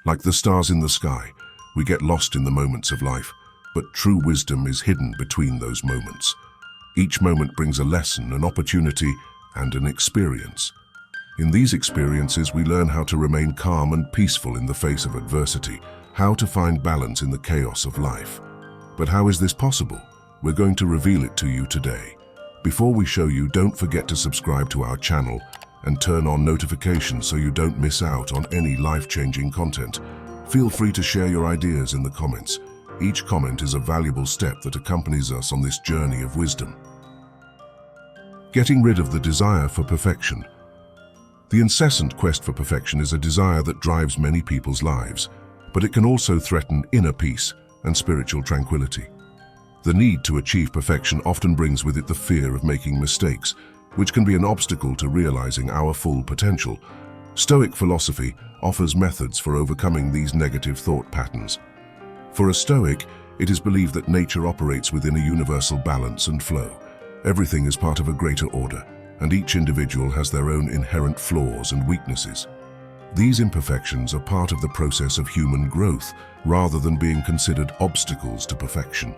Like the stars in the sky, we get lost in the moments of life, but true wisdom is hidden between those moments. Each moment brings a lesson, an opportunity, and an experience. In these experiences, we learn how to remain calm and peaceful in the face of adversity, how to find balance in the chaos of life. But how is this possible? We're going to reveal it to you today. Before we show you, don't forget to subscribe to our channel and turn on notifications so you don't miss out on any life-changing content. Feel free to share your ideas in the comments. Each comment is a valuable step that accompanies us on this journey of wisdom. Getting rid of the desire for perfection. The incessant quest for perfection is a desire that drives many people's lives, but it can also threaten inner peace and spiritual tranquility. The need to achieve perfection often brings with it the fear of making mistakes, which can be an obstacle to realizing our full potential. Stoic philosophy offers methods for overcoming these negative thought patterns. For a Stoic, it is believed that nature operates within a universal balance and flow. Everything is part of a greater order, and each individual has their own inherent flaws and weaknesses. These imperfections are part of the process of human growth, rather than being considered obstacles to perfection.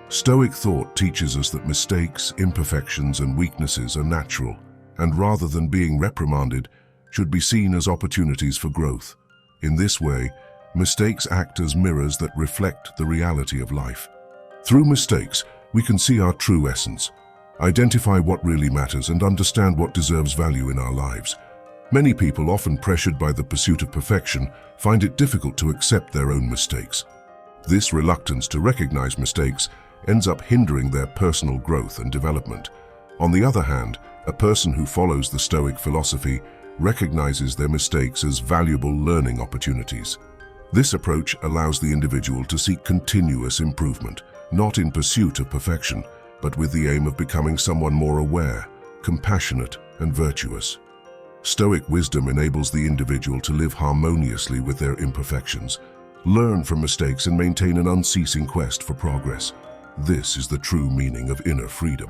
Stoic thought teaches us that mistakes, imperfections, and weaknesses are natural, and rather than being reprimanded, should be seen as opportunities for growth. In this way, mistakes act as mirrors that reflect the reality of life. Through mistakes, we can see our true essence, identify what really matters, and understand what deserves value in our lives. Many people, often pressured by the pursuit of perfection, find it difficult to accept their own mistakes. This reluctance to recognize mistakes ends up hindering their personal growth and development. On the other hand, a person who follows the Stoic philosophy recognizes their mistakes as valuable learning opportunities. This approach allows the individual to seek continuous improvement, not in pursuit of perfection, but with the aim of becoming someone more aware, compassionate, and virtuous. Stoic wisdom enables the individual to live harmoniously with their imperfections, learn from mistakes, and maintain an unceasing quest for progress. This is the true meaning of inner freedom.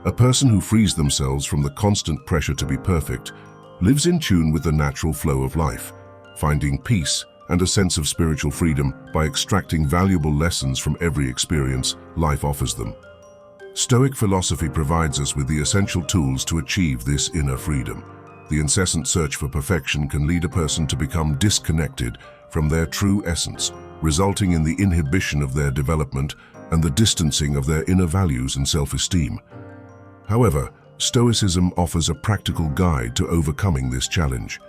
A person who frees themselves from the constant pressure to be perfect lives in tune with the natural flow of life, finding peace and a sense of spiritual freedom by extracting valuable lessons from every experience life offers them. Stoic philosophy provides us with the essential tools to achieve this inner freedom. The incessant search for perfection can lead a person to become disconnected from their true essence, resulting in the inhibition of their development and the distancing of their inner values and self-esteem. However, Stoicism offers a practical guide to overcoming this challenge.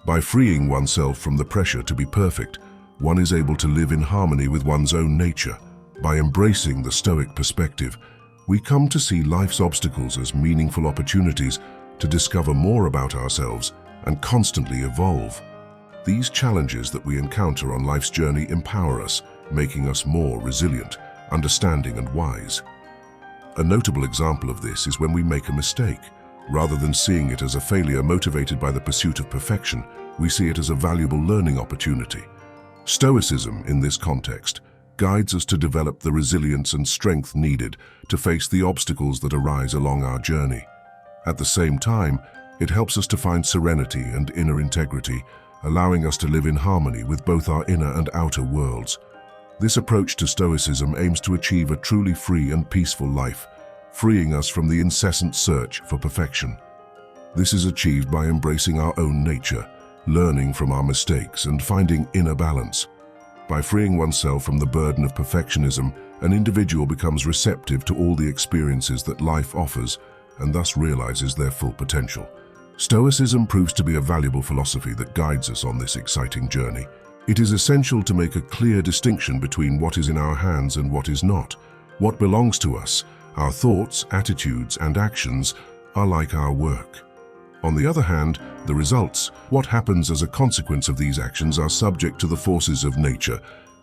By freeing oneself from the pressure to be perfect, one is able to live in harmony with one's own nature. By embracing the Stoic perspective, we come to see life's obstacles as meaningful opportunities to discover more about ourselves and constantly evolve. These challenges that we encounter on life's journey empower us, making us more resilient, understanding, and wise. A notable example of this is when we make a mistake. Rather than seeing it as a failure motivated by the pursuit of perfection, we see it as a valuable learning opportunity. Stoicism, in this context, guides us to develop the resilience and strength needed to face the obstacles that arise along our journey. At the same time, it helps us to find serenity and inner integrity, allowing us to live in harmony with both our inner and outer worlds. This approach to Stoicism aims to achieve a truly free and peaceful life, freeing us from the incessant search for perfection. This is achieved by embracing our own nature, learning from our mistakes, and finding inner balance. By freeing oneself from the burden of perfectionism, an individual becomes receptive to all the experiences that life offers and thus realizes their full potential. Stoicism proves to be a valuable philosophy that guides us on this exciting journey. It is essential to make a clear distinction between what is in our hands and what is not. What belongs to us, our thoughts, attitudes, and actions, are like our work. On the other hand, the results, what happens as a consequence of these actions, are subject to the forces of nature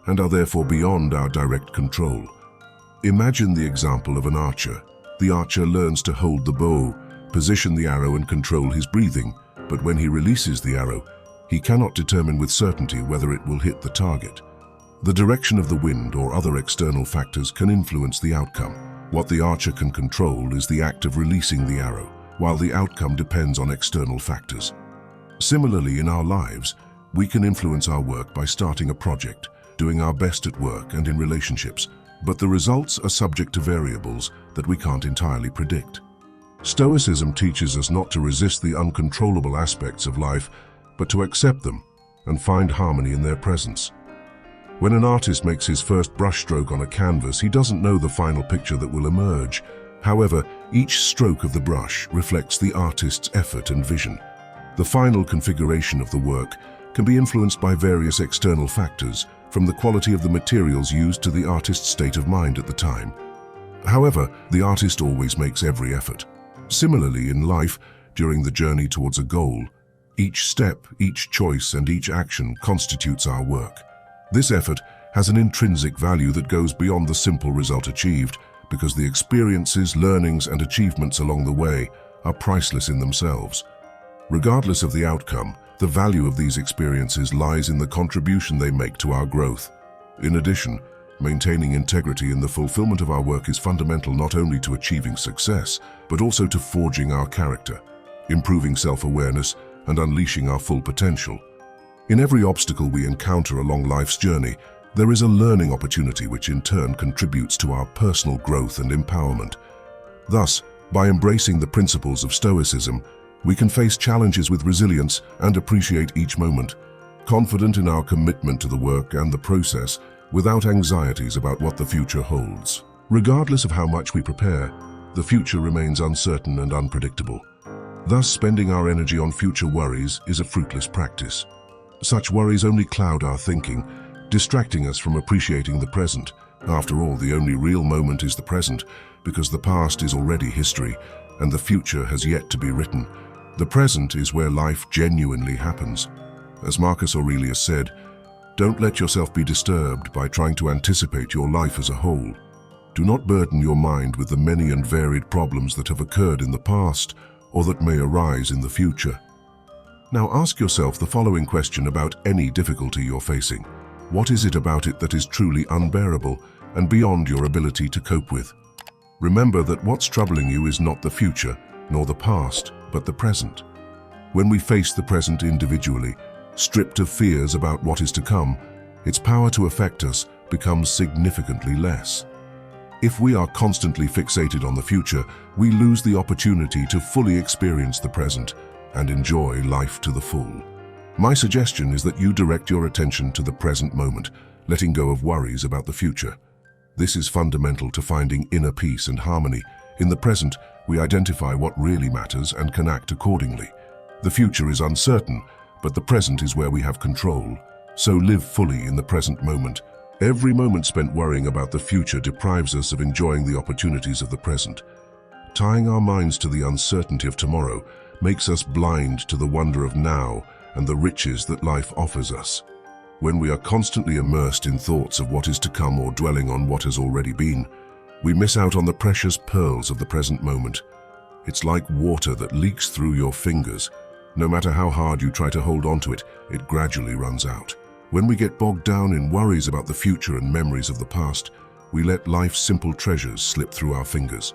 and are therefore beyond our direct control. Imagine the example of an archer. The archer learns to hold the bow, position the arrow, and control his breathing, but when he releases the arrow, he cannot determine with certainty whether it will hit the target. The direction of the wind or other external factors can influence the outcome. What the archer can control is the act of releasing the arrow, while the outcome depends on external factors. Similarly, in our lives, We can influence our work by starting a project, doing our best at work and in relationships, but the results are subject to variables that we can't entirely predict. Stoicism teaches us not to resist the uncontrollable aspects of life, but to accept them and find harmony in their presence. When an artist makes his first brushstroke on a canvas, he doesn't know the final picture that will emerge. However, each stroke of the brush reflects the artist's effort and vision. The final configuration of the work can be influenced by various external factors, from the quality of the materials used to the artist's state of mind at the time. However, the artist always makes every effort. Similarly, in life, during the journey towards a goal, each step, each choice, and each action constitutes our work. This effort has an intrinsic value that goes beyond the simple result achieved, because the experiences, learnings, and achievements along the way are priceless in themselves. Regardless of the outcome, the value of these experiences lies in the contribution they make to our growth. In addition, maintaining integrity in the fulfillment of our work is fundamental not only to achieving success, but also to forging our character, improving self-awareness, and unleashing our full potential. In every obstacle we encounter along life's journey, there is a learning opportunity which in turn contributes to our personal growth and empowerment. Thus, by embracing the principles of Stoicism, we can face challenges with resilience and appreciate each moment, confident in our commitment to the work and the process, without anxieties about what the future holds. Regardless of how much we prepare, the future remains uncertain and unpredictable. Thus, spending our energy on future worries is a fruitless practice. Such worries only cloud our thinking, distracting us from appreciating the present. After all, the only real moment is the present, because the past is already history, and the future has yet to be written. The present is where life genuinely happens. As Marcus Aurelius said, "Don't let yourself be disturbed by trying to anticipate your life as a whole. Do not burden your mind with the many and varied problems that have occurred in the past or that may arise in the future." Now ask yourself the following question about any difficulty you're facing. What is it about it that is truly unbearable and beyond your ability to cope with? Remember that what's troubling you is not the future, nor the past, but the present. When we face the present individually, stripped of fears about what is to come, its power to affect us becomes significantly less. If we are constantly fixated on the future, we lose the opportunity to fully experience the present and enjoy life to the full. My suggestion is that you direct your attention to the present moment, letting go of worries about the future. This is fundamental to finding inner peace and harmony. In the present, we identify what really matters and can act accordingly. The future is uncertain, but the present is where we have control. So live fully in the present moment. Every moment spent worrying about the future deprives us of enjoying the opportunities of the present. Tying our minds to the uncertainty of tomorrow makes us blind to the wonder of now and the riches that life offers us. When we are constantly immersed in thoughts of what is to come or dwelling on what has already been, we miss out on the precious pearls of the present moment. It's like water that leaks through your fingers. No matter how hard you try to hold on to it, it gradually runs out. When we get bogged down in worries about the future and memories of the past, we let life's simple treasures slip through our fingers.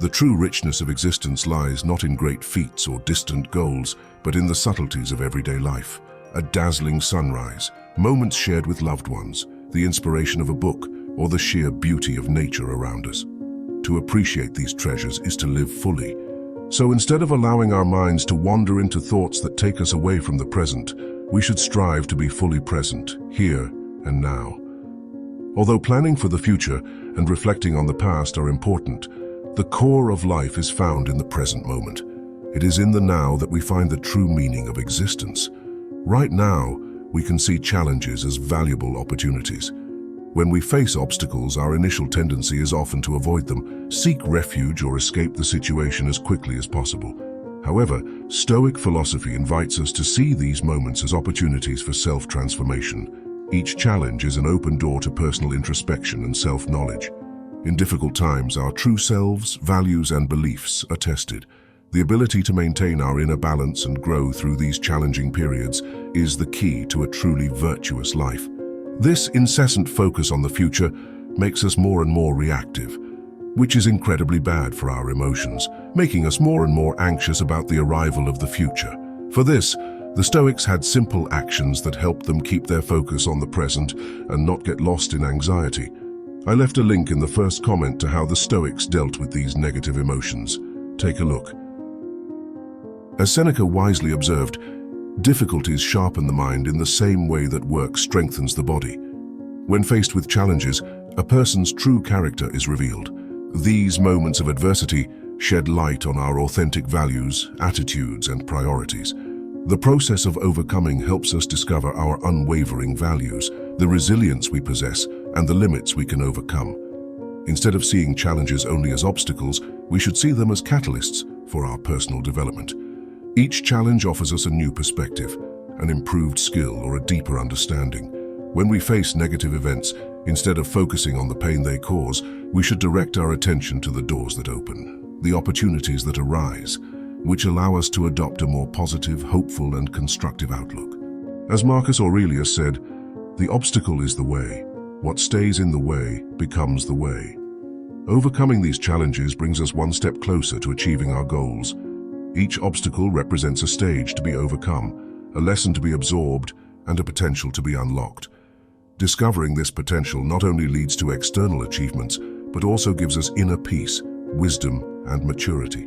The true richness of existence lies not in great feats or distant goals, but in the subtleties of everyday life. A dazzling sunrise, moments shared with loved ones, the inspiration of a book, or the sheer beauty of nature around us. To appreciate these treasures is to live fully. So instead of allowing our minds to wander into thoughts that take us away from the present, we should strive to be fully present, here and now. Although planning for the future and reflecting on the past are important, the core of life is found in the present moment. It is in the now that we find the true meaning of existence. Right now, we can see challenges as valuable opportunities. When we face obstacles, our initial tendency is often to avoid them, seek refuge, or escape the situation as quickly as possible. However, Stoic philosophy invites us to see these moments as opportunities for self-transformation. Each challenge is an open door to personal introspection and self-knowledge. In difficult times, our true selves, values, and beliefs are tested. The ability to maintain our inner balance and grow through these challenging periods is the key to a truly virtuous life. This incessant focus on the future makes us more and more reactive, which is incredibly bad for our emotions, making us more and more anxious about the arrival of the future. For this, The Stoics had simple actions that helped them keep their focus on the present and not get lost in anxiety. I left a link in the first comment to how the Stoics dealt with these negative emotions. Take a look. As Seneca wisely observed, difficulties sharpen the mind in the same way that work strengthens the body. When faced with challenges, a person's true character is revealed. These moments of adversity shed light on our authentic values, attitudes, and priorities. The process of overcoming helps us discover our unwavering values, the resilience we possess, and the limits we can overcome. Instead of seeing challenges only as obstacles, we should see them as catalysts for our personal development. Each challenge offers us a new perspective, an improved skill, or a deeper understanding. When we face negative events, instead of focusing on the pain they cause, we should direct our attention to the doors that open, the opportunities that arise, which allow us to adopt a more positive, hopeful, and constructive outlook. As Marcus Aurelius said, "The obstacle is the way. What stays in the way becomes the way." Overcoming these challenges brings us one step closer to achieving our goals. Each obstacle represents a stage to be overcome, a lesson to be absorbed, and a potential to be unlocked. Discovering this potential not only leads to external achievements, but also gives us inner peace, wisdom, and maturity.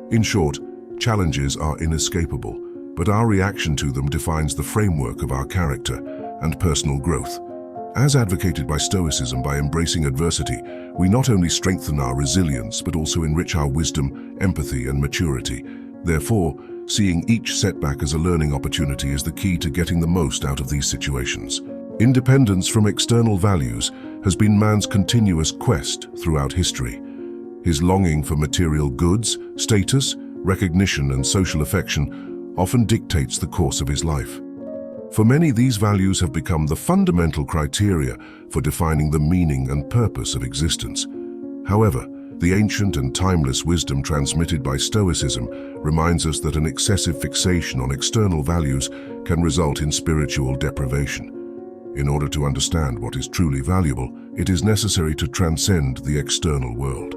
In short, challenges are inescapable, but our reaction to them defines the framework of our character and personal growth. As advocated by Stoicism, by embracing adversity, we not only strengthen our resilience, but also enrich our wisdom, empathy, and maturity. Therefore, seeing each setback as a learning opportunity is the key to getting the most out of these situations. Independence from external values has been man's continuous quest throughout history. His longing for material goods, status, recognition, and social affection often dictates the course of his life. For many, these values have become the fundamental criteria for defining the meaning and purpose of existence. However, the ancient and timeless wisdom transmitted by Stoicism reminds us that an excessive fixation on external values can result in spiritual deprivation. In order to understand what is truly valuable, it is necessary to transcend the external world.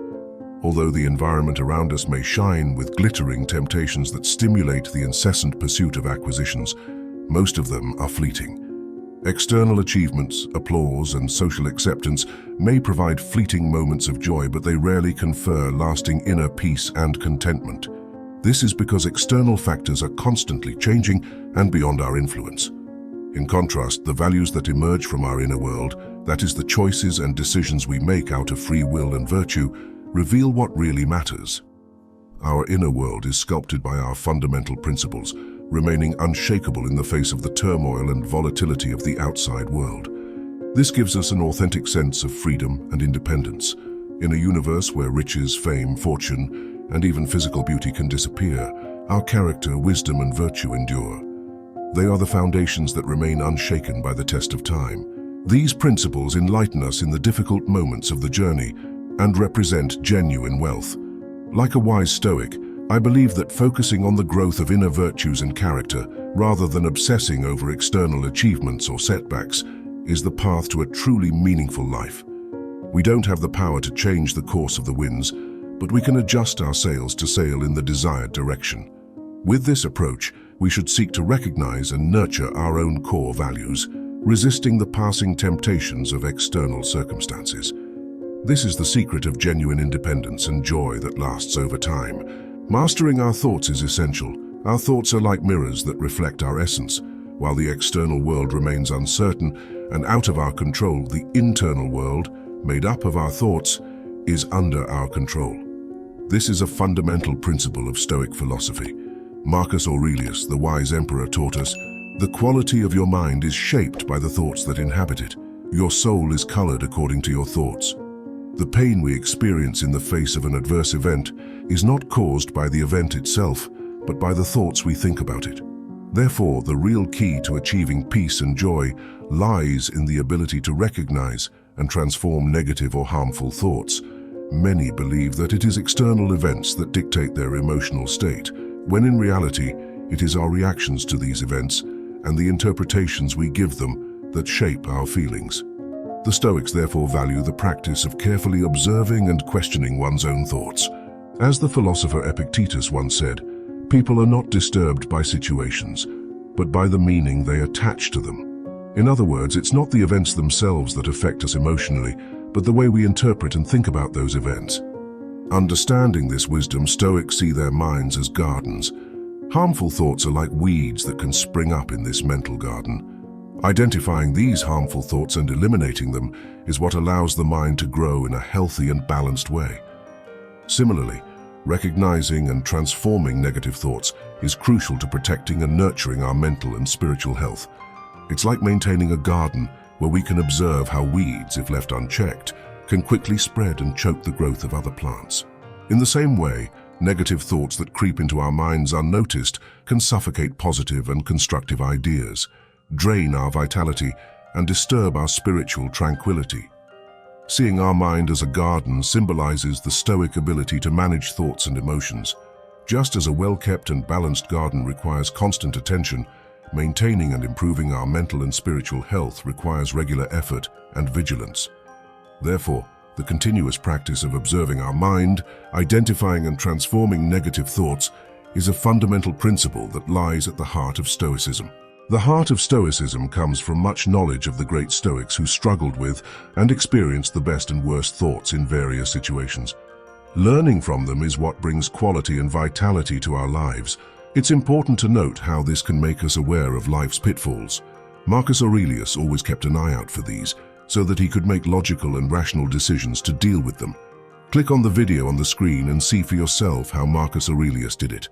Although the environment around us may shine with glittering temptations that stimulate the incessant pursuit of acquisitions, most of them are fleeting. External achievements, applause, and social acceptance may provide fleeting moments of joy, but they rarely confer lasting inner peace and contentment. This is because external factors are constantly changing and beyond our influence. In contrast, the values that emerge from our inner world, that is, the choices and decisions we make out of free will and virtue, reveal what really matters. Our inner world is sculpted by our fundamental principles, remaining unshakable in the face of the turmoil and volatility of the outside world. This gives us an authentic sense of freedom and independence. In a universe where riches, fame, fortune, and even physical beauty can disappear, our character, wisdom, and virtue endure. They are the foundations that remain unshaken by the test of time. These principles enlighten us in the difficult moments of the journey and represent genuine wealth. Like a wise Stoic, I believe that focusing on the growth of inner virtues and character, rather than obsessing over external achievements or setbacks, is the path to a truly meaningful life. We don't have the power to change the course of the winds, but we can adjust our sails to sail in the desired direction. With this approach, we should seek to recognize and nurture our own core values, resisting the passing temptations of external circumstances. This is the secret of genuine independence and joy that lasts over time. Mastering our thoughts is essential. Our thoughts are like mirrors that reflect our essence. While the external world remains uncertain and out of our control, the internal world, made up of our thoughts, is under our control. This is a fundamental principle of Stoic philosophy. Marcus Aurelius, the wise emperor, taught us, "The quality of your mind is shaped by the thoughts that inhabit it. Your soul is colored according to your thoughts." The pain we experience in the face of an adverse event is not caused by the event itself, but by the thoughts we think about it. Therefore, the real key to achieving peace and joy lies in the ability to recognize and transform negative or harmful thoughts. Many believe that it is external events that dictate their emotional state, when in reality, it is our reactions to these events and the interpretations we give them that shape our feelings. The Stoics therefore value the practice of carefully observing and questioning one's own thoughts. As the philosopher Epictetus once said, "People are not disturbed by situations, but by the meaning they attach to them. In other words, it's not the events themselves that affect us emotionally, but the way we interpret and think about those events. Understanding this wisdom, Stoics see their minds as gardens. Harmful thoughts are like weeds that can spring up in this mental garden. Identifying these harmful thoughts and eliminating them is what allows the mind to grow in a healthy and balanced way. Similarly, recognizing and transforming negative thoughts is crucial to protecting and nurturing our mental and spiritual health. It's like maintaining a garden where we can observe how weeds, if left unchecked, can quickly spread and choke the growth of other plants. In the same way, negative thoughts that creep into our minds unnoticed can suffocate positive and constructive ideas, drain our vitality, and disturb our spiritual tranquility. Seeing our mind as a garden symbolizes the Stoic ability to manage thoughts and emotions. Just as a well-kept and balanced garden requires constant attention, maintaining and improving our mental and spiritual health requires regular effort and vigilance. Therefore, the continuous practice of observing our mind, identifying and transforming negative thoughts, is a fundamental principle that lies at the heart of Stoicism. The heart of Stoicism comes from much knowledge of the great Stoics who struggled with and experienced the best and worst thoughts in various situations. Learning from them is what brings quality and vitality to our lives. It's important to note how this can make us aware of life's pitfalls. Marcus Aurelius always kept an eye out for these, so that he could make logical and rational decisions to deal with them. Click on the video on the screen and see for yourself how Marcus Aurelius did it.